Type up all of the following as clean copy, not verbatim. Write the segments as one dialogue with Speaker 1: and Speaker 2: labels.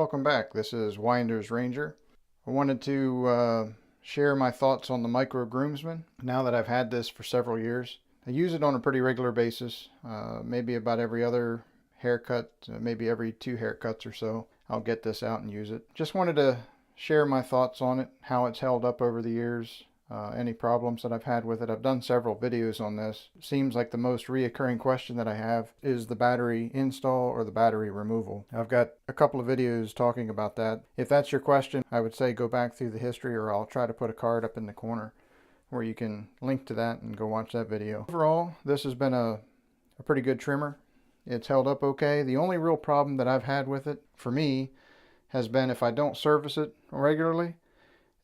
Speaker 1: welcome back. This is WindersRanger. I wanted to share my thoughts on the Micro Groomsman now that I've had this for several years. I use it on a pretty regular basis, maybe about every other haircut, maybe every 2 haircuts or so. I'll get this out and use it. Just wanted to share my thoughts on it, how it's held up over the years, any problems that I've had with it. I've done several videos on this. Seems like the most reoccurring question that I have is the battery install or the battery removal. I've got a couple of videos talking about that. If that's your question, I would say go back through the history, or I'll try to put a card up in the corner where you can link to that and go watch that video. Overall, this has been a pretty good trimmer. It's held up okay. The only real problem that I've had with it, for me, has been if I don't service it regularly,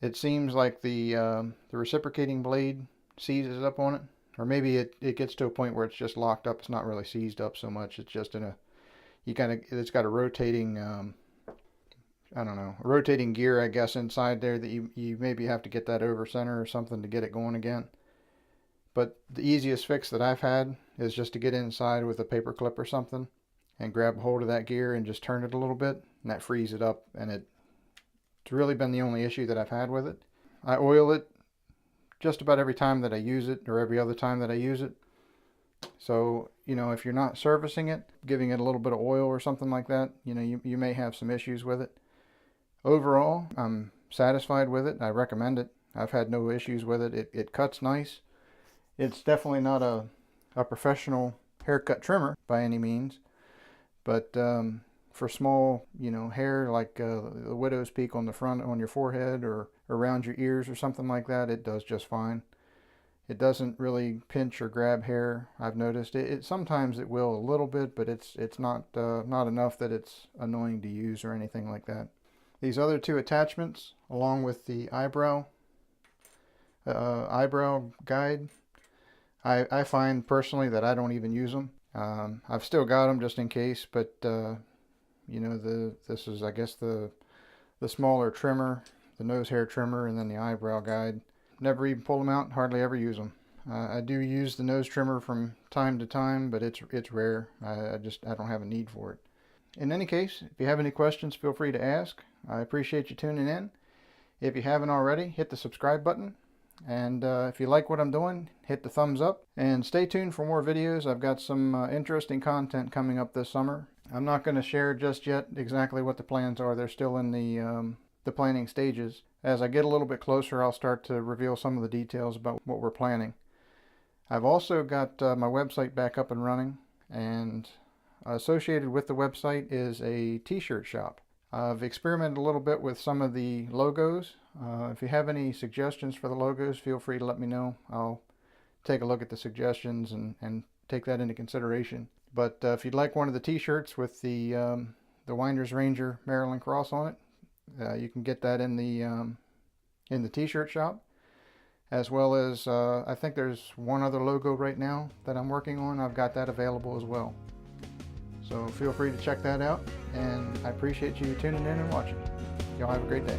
Speaker 1: it seems like the reciprocating blade seizes up on it. Or maybe it gets to a point where it's just locked up. It's not really seized up so much. It's just in a, it's got a rotating, I don't know, a rotating gear, I guess, inside there that you maybe have to get that over center or something to get it going again. But the easiest fix that I've had is just to get inside with a paper clip or something and grab hold of that gear and just turn it a little bit, and that frees it up, and it's really been the only issue that I've had with it. I oil it just about every time that I use it, or every other time that I use it. So, you know, if you're not servicing it, giving it a little bit of oil or something like that, you know, you may have some issues with it. Overall, I'm satisfied with it. I recommend it. I've had no issues with it. It cuts nice. It's definitely not a professional haircut trimmer by any means, but for small, you know, hair like the widow's peak on the front on your forehead or around your ears or something like that, it does just fine. It doesn't really pinch or grab hair. I've noticed it sometimes it will a little bit, but it's not enough that it's annoying to use or anything like that. These other 2 attachments, along with the eyebrow guide, I find personally that I don't even use them. I've still got them just in case, but you know, this is, I guess, the smaller trimmer, the nose hair trimmer, and then the eyebrow guide. Never even pull them out, hardly ever use them. I do use the nose trimmer from time to time, but it's rare. I don't have a need for it. In any case, if you have any questions, feel free to ask. I appreciate you tuning in. If you haven't already, hit the subscribe button. And if you like what I'm doing, hit the thumbs up. And stay tuned for more videos. I've got some interesting content coming up this summer. I'm not going to share just yet exactly what the plans are. They're still in the planning stages. As I get a little bit closer, I'll start to reveal some of the details about what we're planning. I've also got my website back up and running, and associated with the website is a t-shirt shop. I've experimented a little bit with some of the logos. If you have any suggestions for the logos, feel free to let me know. I'll take a look at the suggestions and take that into consideration. But if you'd like one of the t-shirts with the WindersRanger Maryland cross on it, you can get that in the t-shirt shop, as well as I think there's one other logo right now that I'm working on. I've got that available as well. So feel free to check that out, and I appreciate you tuning in and watching. Y'all have a great day.